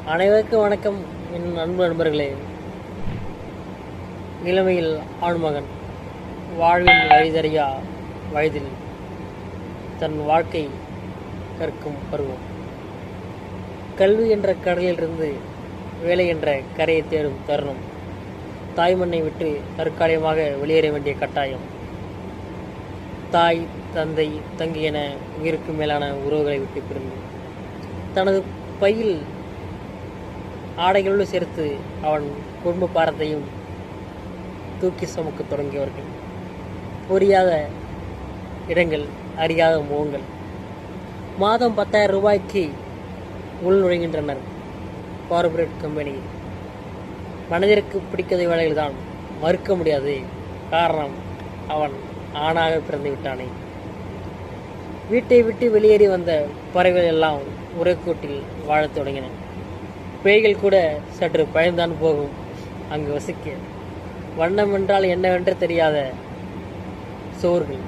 அனைவருக்கும் வணக்கம். என் அன்பு நண்பர்களே, நிலைமையில் ஆண்மகன் வாழ்வின் வழிதறியா வயதில் தன் வாழ்க்கை கற்கும் பருவம். கல்வி என்ற கடலிலிருந்து வேலை என்ற கரையை தேடும் தருணம். தாய்மண்ணை விட்டு தற்காலிகமாக வெளியேற வேண்டிய கட்டாயம். தாய், தந்தை, தங்கி என உயிருக்கு மேலான உறவுகளை விட்டு பிரிந்து தனது பையில் ஆடைகளோடு சேர்த்து அவன் குடும்ப பாரத்தையும் தூக்கி சுமக்க தொடங்கியவர்கள். புரியாத இடங்கள், அறியாத முகங்கள். மாதம் 10,000 ரூபாய்க்கு உள் நுழைகின்றனர் கார்பரேட் கம்பெனி. மனதிற்கு பிடிக்காத வேலைகள் தான், மறுக்க முடியாது. காரணம், அவன் ஆணாக பிறந்து விட்டானே. வீட்டை விட்டு வெளியேறி வந்த பறவைகள் எல்லாம் உரைக்கூட்டில் வாழத் தொடங்கின. பேய்கள் கூட சற்று பயந்தான் போகும் அங்கு வசிக்க. வண்ணம் என்றால் என்னவென்று தெரியாத சோர்கள்,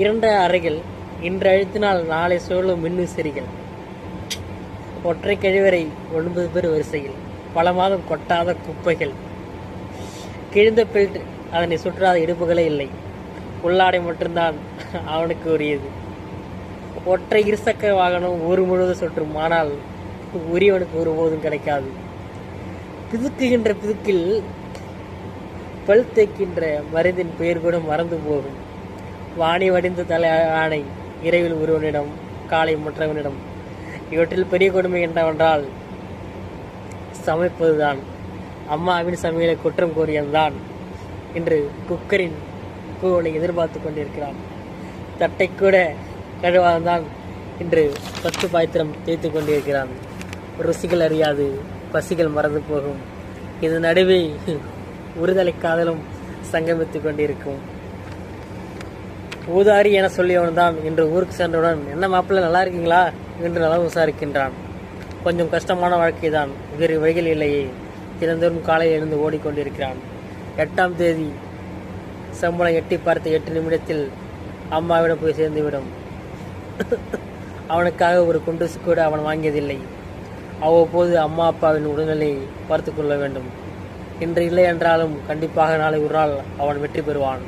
2 அறைகள், இன்று அழுத்தினால் நாளை சுழலும் மின்விசிறிகள், ஒற்றை கழிவறை 9 பேர் வரிசையில், பல மாதம் கொட்டாத குப்பைகள், கிழிந்த பெல்ட், அதனை சுற்றாத இடுப்புகளே இல்லை. உள்ளாடை மட்டும்தான் அவனுக்கு உரியது. ஒற்றை இருசக்கர வாகனம் ஊர் முழுவதும் சுற்றும், ஆனால் உரியவனுக்கு ஒருபோதும் கிடைக்காது. பிதுக்குகின்ற பிதுக்கில் பல் தேய்க்கின்ற மருந்தின் பெயர் கூட மறந்து போகும். வாணி வடிந்த தலை ஆணை இரவில் ஒருவனிடம், காலை மற்றவனிடம். இவற்றில் பெரிய கொடுமை என்னவென்றால் சமைப்பதுதான். அம்மாவின் சமையலை குற்றம் கூறியதுதான். இன்று குக்கரின் கூவலை எதிர்பார்த்து கொண்டிருக்கிறான். தட்டை கூட கழுவாதான் இன்று 10 பாத்திரம் தேய்த்து கொண்டிருக்கிறான். ருசிகள் அறியாது, பசிகள் மறந்து போகும். இது நடுவே ஒருதலை காதலும் சங்கமித்துக் கொண்டிருக்கும். ஊதாரி என சொல்லியவன் தான் இன்று ஊருக்கு சென்றவுடன், என்ன மாப்பிள்ளை நல்லா இருக்கீங்களா என்று நலம் விசாரிக்கின்றான். கொஞ்சம் கஷ்டமான வாழ்க்கை தான், வேறு வழிகள் இல்லையே. தினந்தோறும் காலையில் எழுந்து ஓடிக்கொண்டிருக்கிறான். 8ஆம் தேதி சம்பளம் எட்டி பார்த்த 8 நிமிடத்தில் அம்மாவிடம் போய் சேர்ந்துவிடும். அவனுக்காக ஒரு குண்டூசி கூட அவன் வாங்கியதில்லை. அவ்வப்போது அம்மா அப்பாவின் உடல்நிலையை பார்த்து கொள்ள வேண்டும். இன்று இல்லை என்றாலும் கண்டிப்பாக நாளை ஒரு நாள் அவன் வெற்றி பெறுவான்.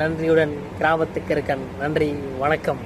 நன்றியுடன் கிராமத்துக்கு இருக்கன். நன்றி, வணக்கம்.